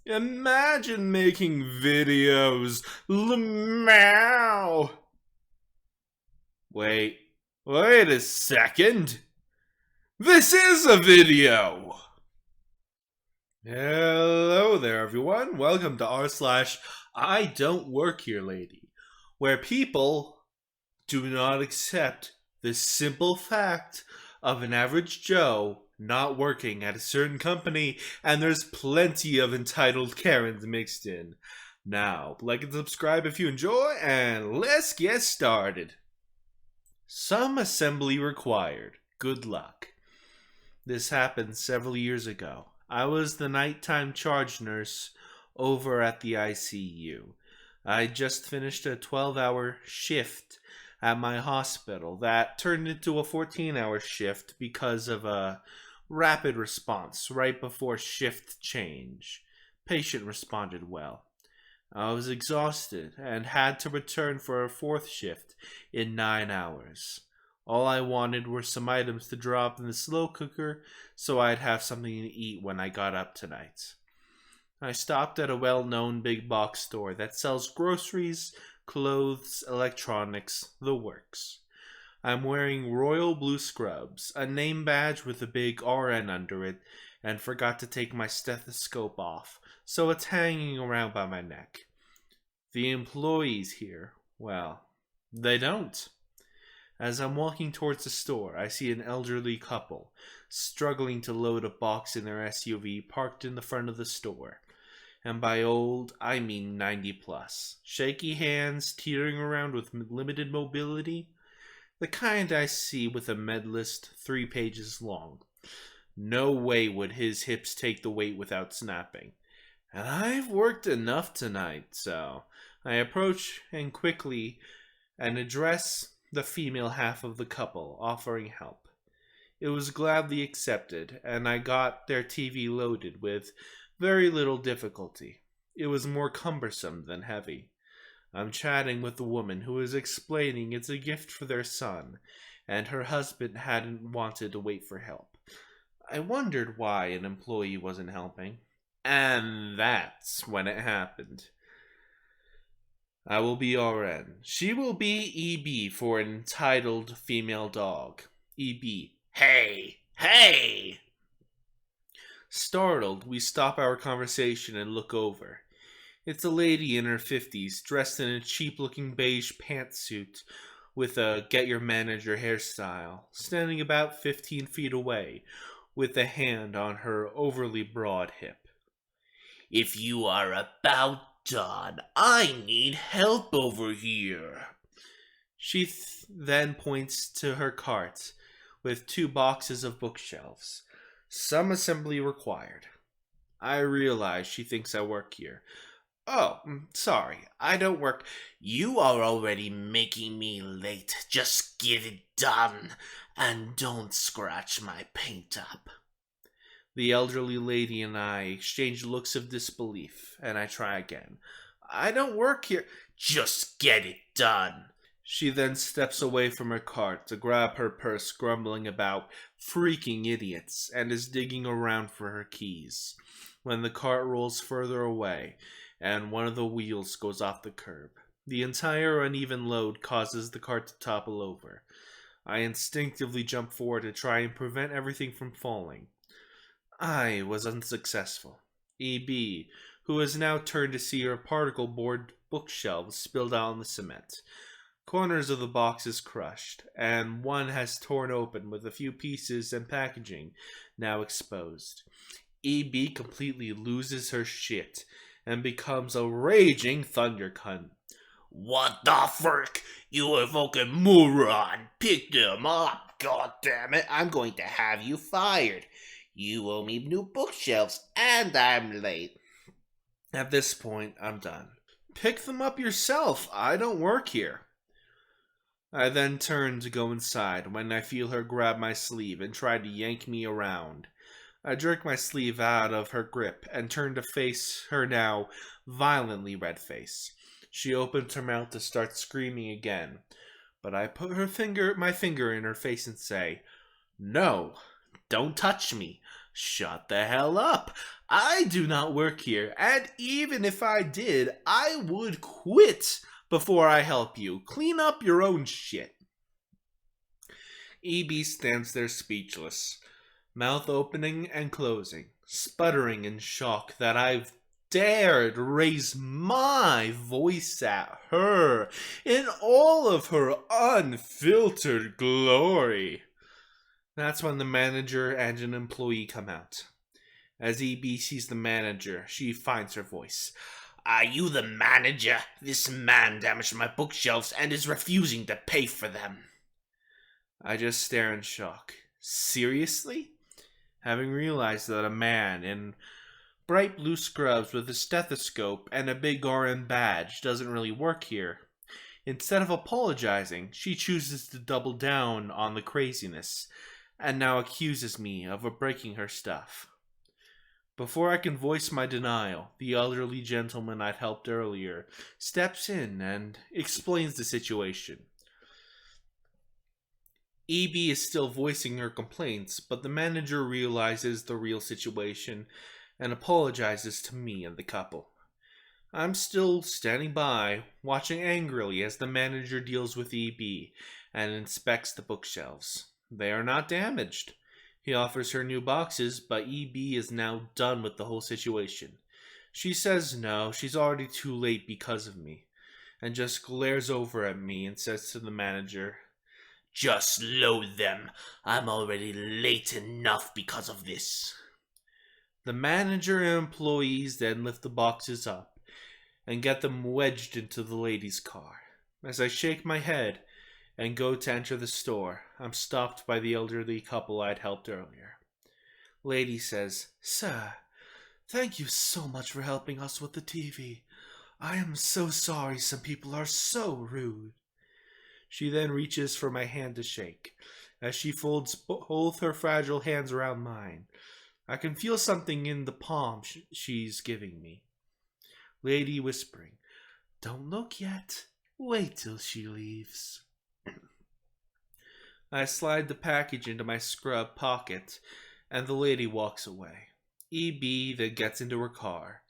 Imagine making videos. Meow. Wait a second. This is a video. Hello there, everyone. Welcome to r/idontworkherelady, where people do not accept the simple fact of an average Joe not working at a certain company, and there's plenty of entitled Karens mixed in. Now, like and subscribe if you enjoy, and let's get started. Some assembly required. Good luck. This happened several years ago. I was the nighttime charge nurse over at the ICU. I just finished a 12-hour shift at my hospital that turned into a 14-hour shift because of a rapid response right before shift change. Patient responded well. I was exhausted and had to return for a fourth shift in 9 hours. All I wanted were some items to drop in the slow cooker so I'd have something to eat when I got up tonight. I stopped at a well-known big box store that sells groceries, clothes, electronics, the works. I'm wearing royal blue scrubs, a name badge with a big RN under it, and forgot to take my stethoscope off, so it's hanging around by my neck. The employees here, well, they don't. As I'm walking towards the store, I see an elderly couple struggling to load a box in their SUV parked in the front of the store. And by old, I mean 90 plus. Shaky hands, teetering around with limited mobility. The kind I see with a med list 3 pages long. No way would his hips take the weight without snapping. And I've worked enough tonight, so I approach and quickly address the female half of the couple, offering help. It was gladly accepted, and I got their TV loaded with very little difficulty. It was more cumbersome than heavy. I'm chatting with the woman who is explaining it's a gift for their son, and her husband hadn't wanted to wait for help. I wondered why an employee wasn't helping. And that's when it happened. I will be RN. She will be EB for an entitled female dog. EB. Hey! Hey! Startled, we stop our conversation and look over. It's a lady in her 50s, dressed in a cheap-looking beige pantsuit with a get-your-manager hairstyle, standing about 15 feet away, with a hand on her overly broad hip. If you are about done, I need help over here. She then points to her cart with 2 boxes of bookshelves. Some assembly required. I realize she thinks I work here. Oh, sorry, I don't work. You are already making me late. Just get it done, and don't scratch my paint up. The elderly lady and I exchange looks of disbelief, and I try again. I don't work here. Just get it done. She then steps away from her cart to grab her purse, grumbling about freaking idiots, and is digging around for her keys, when the cart rolls further away, and one of the wheels goes off the curb. The entire uneven load causes the cart to topple over. I instinctively jump forward to try and prevent everything from falling. I was unsuccessful. EB, who has now turned to see her particle board bookshelves spilled out on the cement. Corners of the boxes crushed, and one has torn open with a few pieces and packaging now exposed. EB completely loses her shit and becomes a raging thunder cunt. What the frick? You fucking moron! Pick them up! God damn it! I'm going to have you fired. You owe me new bookshelves, and I'm late. At this point, I'm done. Pick them up yourself. I don't work here. I then turn to go inside when I feel her grab my sleeve and try to yank me around. I jerk my sleeve out of her grip and turn to face her now violently red face. She opens her mouth to start screaming again, but I put my finger in her face and say, "No, don't touch me. Shut the hell up. I do not work here, and even if I did, I would quit before I help you. Clean up your own shit. EB stands there speechless, mouth opening and closing, sputtering in shock that I've dared raise my voice at her in all of her unfiltered glory. That's when the manager and an employee come out. As EB sees the manager, she finds her voice. Are you the manager? This man damaged my bookshelves and is refusing to pay for them. I just stare in shock. Seriously? Having realized that a man in bright blue scrubs with a stethoscope and a big RN badge doesn't really work here. Instead of apologizing, she chooses to double down on the craziness and now accuses me of breaking her stuff. Before I can voice my denial, the elderly gentleman I'd helped earlier steps in and explains the situation. EB is still voicing her complaints, but the manager realizes the real situation and apologizes to me and the couple. I'm still standing by, watching angrily as the manager deals with EB and inspects the bookshelves. They are not damaged. He offers her new boxes, but EB is now done with the whole situation. She says no, she's already too late because of me, and just glares over at me and says to the manager, Just load them. I'm already late enough because of this. The manager and employees then lift the boxes up and get them wedged into the lady's car. As I shake my head and go to enter the store, I'm stopped by the elderly couple I'd helped earlier. Lady says, Sir, thank you so much for helping us with the TV. I am so sorry some people are so rude. She then reaches for my hand to shake. As she folds both her fragile hands around mine, I can feel something in the palm she's giving me. Lady whispering, Don't look yet. Wait till she leaves. I slide the package into my scrub pocket, and the lady walks away. EB then gets into her car,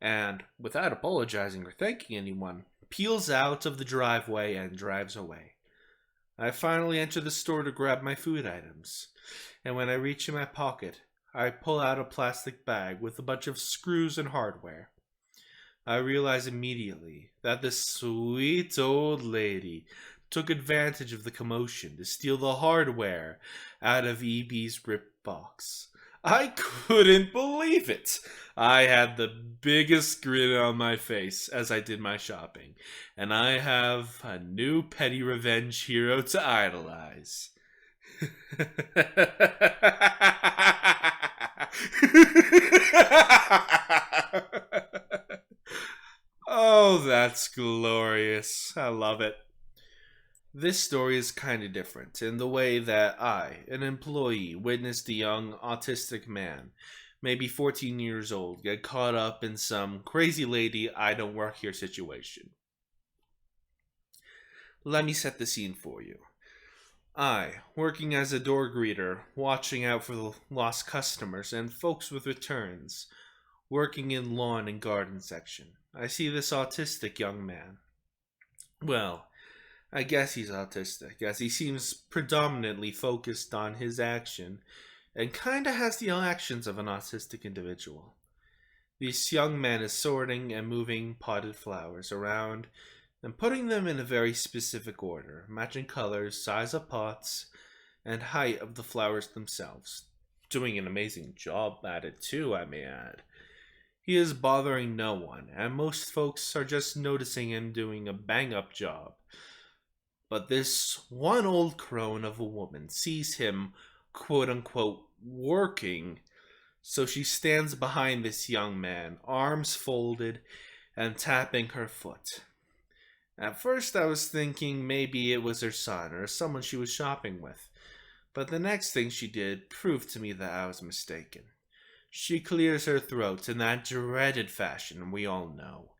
and, without apologizing or thanking anyone, peels out of the driveway and drives away. I finally enter the store to grab my food items, and when I reach in my pocket, I pull out a plastic bag with a bunch of screws and hardware. I realize immediately that this sweet old lady took advantage of the commotion to steal the hardware out of EB's ripped box. I couldn't believe it. I had the biggest grin on my face as I did my shopping, and I have a new petty revenge hero to idolize. Oh, that's glorious. I love it. This story is kind of different in the way that I, an employee, witnessed a young autistic man, maybe 14 years old, get caught up in some crazy lady I don't work here situation. Let me set the scene for you. I, working as a door greeter, watching out for the lost customers and folks with returns, working in lawn and garden section. I see this autistic young man. Well, I guess he's autistic, as he seems predominantly focused on his action and kinda has the actions of an autistic individual. This young man is sorting and moving potted flowers around and putting them in a very specific order, matching colors, size of pots, and height of the flowers themselves. Doing an amazing job at it too, I may add. He is bothering no one, and most folks are just noticing him doing a bang-up job. But this one old crone of a woman sees him, quote-unquote, working, so she stands behind this young man, arms folded, and tapping her foot. At first I was thinking maybe it was her son or someone she was shopping with, but the next thing she did proved to me that I was mistaken. She clears her throat in that dreaded fashion we all know.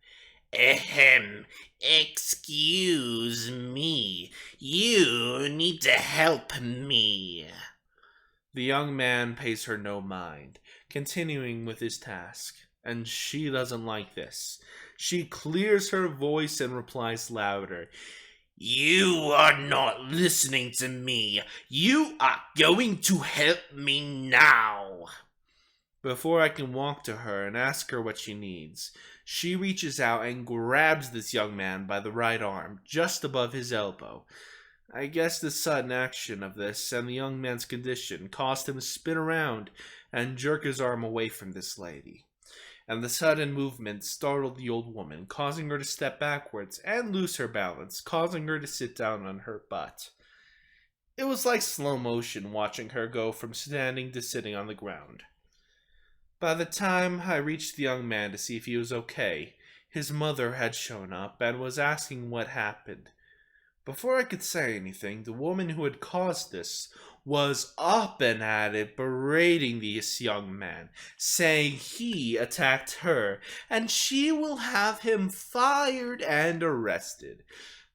Ahem, excuse me, you need to help me. The young man pays her no mind, continuing with his task, and she doesn't like this. She clears her voice and replies louder. You are not listening to me. You are going to help me now. Before I can walk to her and ask her what she needs, she reaches out and grabs this young man by the right arm, just above his elbow. I guess the sudden action of this and the young man's condition caused him to spin around and jerk his arm away from this lady. And the sudden movement startled the old woman, causing her to step backwards and lose her balance, causing her to sit down on her butt. It was like slow motion watching her go from standing to sitting on the ground. By the time I reached the young man to see if he was okay, his mother had shown up and was asking what happened. Before I could say anything, the woman who had caused this was up and at it, berating this young man, saying he attacked her, and she will have him fired and arrested.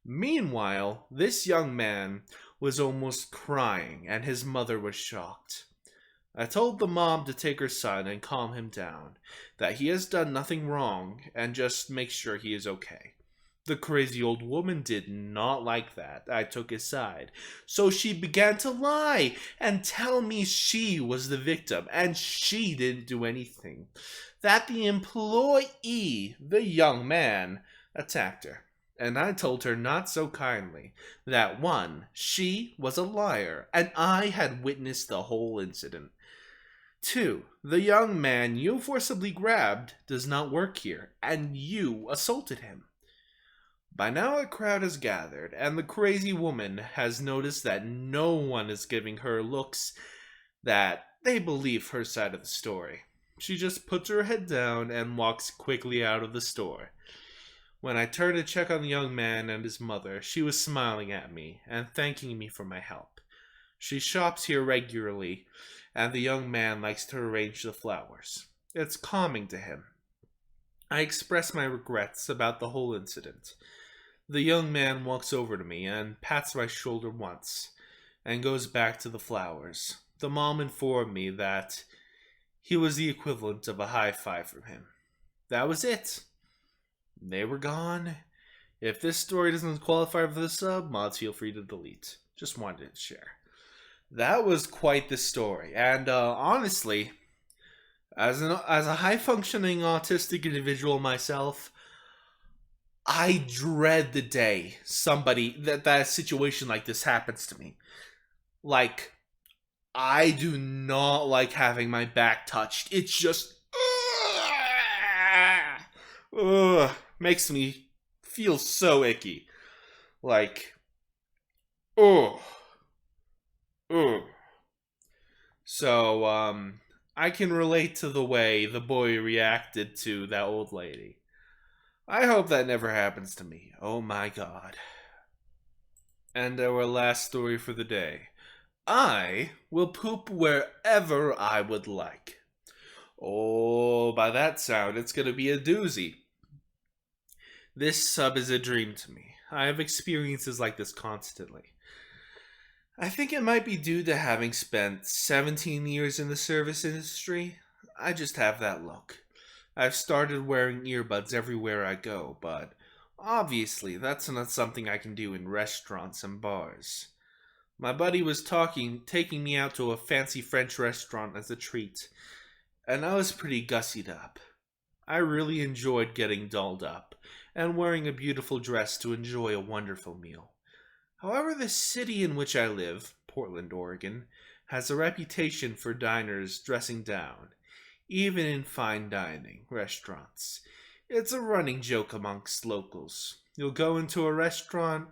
Meanwhile, this young man was almost crying, and his mother was shocked. I told the mom to take her son and calm him down, that he has done nothing wrong, and just make sure he is okay. The crazy old woman did not like that I took his side, so she began to lie and tell me she was the victim and she didn't do anything, that the employee, the young man, attacked her. And I told her not so kindly that 1, she was a liar and I had witnessed the whole incident. 2, the young man you forcibly grabbed does not work here and you assaulted him. By now a crowd has gathered, and the crazy woman has noticed that no one is giving her looks that they believe her side of the story. She just puts her head down and walks quickly out of the store. When I turned to check on the young man and his mother, she was smiling at me and thanking me for my help. She shops here regularly, and the young man likes to arrange the flowers. It's calming to him. I express my regrets about the whole incident. The young man walks over to me and pats my shoulder once, and goes back to the flowers. The mom informed me that he was the equivalent of a high five from him. That was it. They were gone. If this story doesn't qualify for the sub, mods feel free to delete. Just wanted to share. That was quite the story, and honestly, as a high-functioning autistic individual myself, I dread the day that a situation like this happens to me. Like, I do not like having my back touched. It's just makes me feel so icky. Like, So, I can relate to the way the boy reacted to that old lady. I hope that never happens to me. Oh my god. And our last story for the day. I will poop wherever I would like. Oh, by that sound, it's gonna be a doozy. This sub is a dream to me. I have experiences like this constantly. I think it might be due to having spent 17 years in the service industry. I just have that look. I've started wearing earbuds everywhere I go, but obviously that's not something I can do in restaurants and bars. My buddy was taking me out to a fancy French restaurant as a treat, and I was pretty gussied up. I really enjoyed getting dolled up and wearing a beautiful dress to enjoy a wonderful meal. However, the city in which I live, Portland, Oregon, has a reputation for diners dressing down, even in fine dining restaurants. It's a running joke amongst locals. You'll go into a restaurant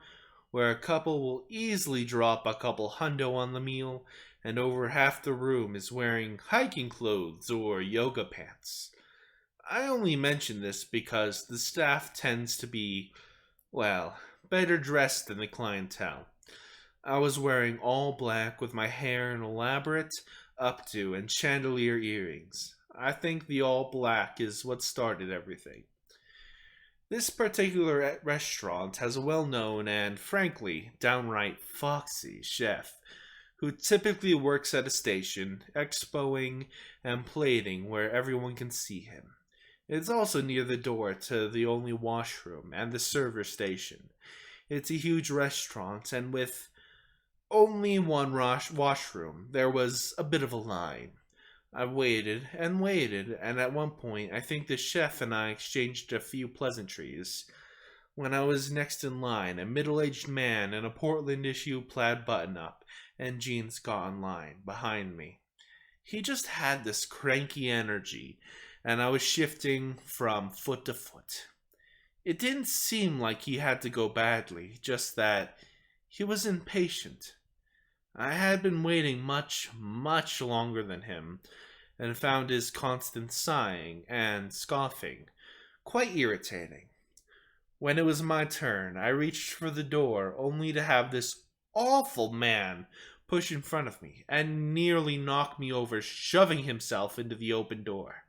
where a couple will easily drop a couple hundo on the meal, and over half the room is wearing hiking clothes or yoga pants. I only mention this because the staff tends to be, well, better dressed than the clientele. I was wearing all black with my hair in elaborate updo and chandelier earrings. I think the all black is what started everything. This particular restaurant has a well-known and, frankly, downright foxy chef who typically works at a station, expoing and plating where everyone can see him. It's also near the door to the only washroom and the server station. It's a huge restaurant, and with only one washroom, there was a bit of a line. I waited and waited, and at one point, I think the chef and I exchanged a few pleasantries. When I was next in line, a middle-aged man in a Portland issue plaid button-up and jeans got in line behind me. He just had this cranky energy, and I was shifting from foot to foot. It didn't seem like he had to go badly, just that he was impatient. I had been waiting much, much longer than him, and found his constant sighing and scoffing quite irritating. When it was my turn, I reached for the door, only to have this awful man push in front of me and nearly knock me over, shoving himself into the open door.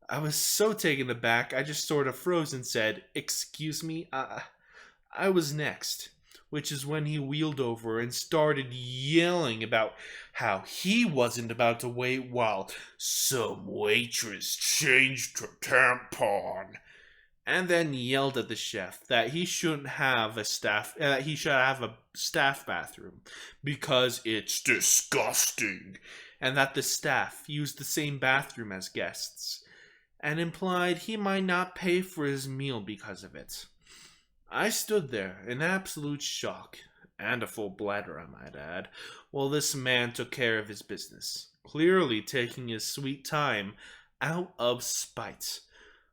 I was so taken aback, I just sort of froze and said, "Excuse me, I was next." Which is when he wheeled over and started yelling about how he wasn't about to wait while some waitress changed her tampon. And then yelled at the chef that he shouldn't have he should have a staff bathroom because it's disgusting, and that the staff used the same bathroom as guests, and implied he might not pay for his meal because of it. I stood there in absolute shock, and a full bladder I might add, while this man took care of his business, clearly taking his sweet time out of spite.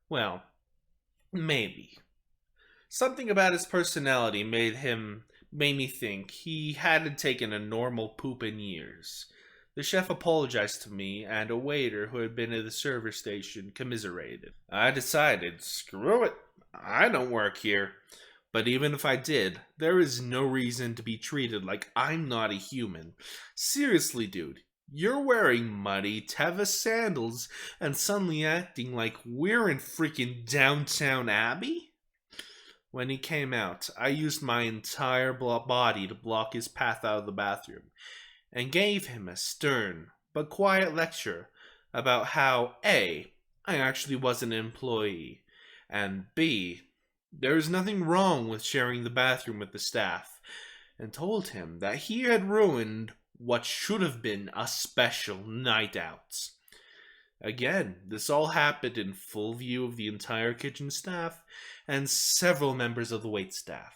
Well, maybe. Something about his personality made me think he hadn't taken a normal poop in years. The chef apologized to me, and a waiter who had been at the server station commiserated. I decided, screw it, I don't work here. But even if I did, there is no reason to be treated like I'm not a human. Seriously, dude, you're wearing muddy Teva sandals and suddenly acting like we're in freaking Downtown Abbey? When he came out, I used my entire body to block his path out of the bathroom, and gave him a stern but quiet lecture about how A, I actually was an employee, and B, there is nothing wrong with sharing the bathroom with the staff, and told him that he had ruined what should have been a special night out. Again, this all happened in full view of the entire kitchen staff and several members of the waitstaff.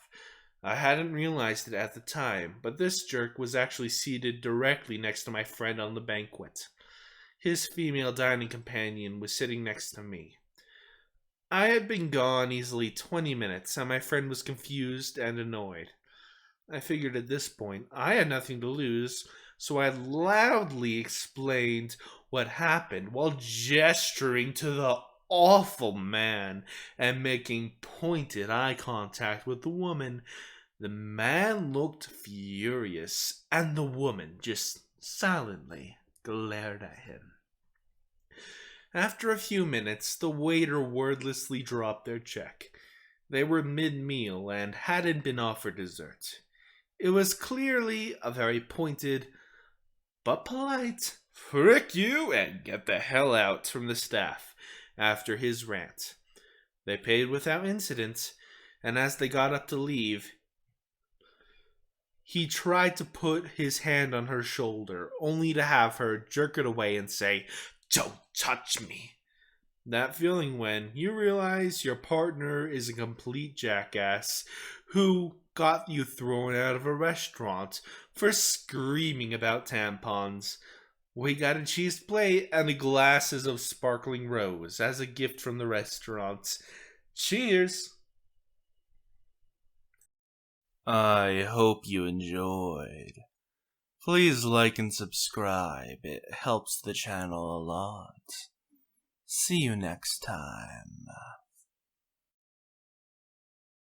I hadn't realized it at the time, but this jerk was actually seated directly next to my friend on the banquet. His female dining companion was sitting next to me. I had been gone easily 20 minutes, and my friend was confused and annoyed. I figured at this point I had nothing to lose, so I loudly explained what happened while gesturing to the awful man and making pointed eye contact with the woman. The man looked furious, and the woman just silently glared at him. After a few minutes, the waiter wordlessly dropped their check. They were mid-meal and hadn't been offered dessert. It was clearly a very pointed, but polite, "Frick you and get the hell out" from the staff after his rant. They paid without incident, and as they got up to leave, he tried to put his hand on her shoulder, only to have her jerk it away and say, "Don't touch me." That feeling when you realize your partner is a complete jackass who got you thrown out of a restaurant for screaming about tampons. We got a cheese plate and glasses of sparkling rose as a gift from the restaurant. Cheers! I hope you enjoyed. Please like and subscribe, it helps the channel a lot. See you next time.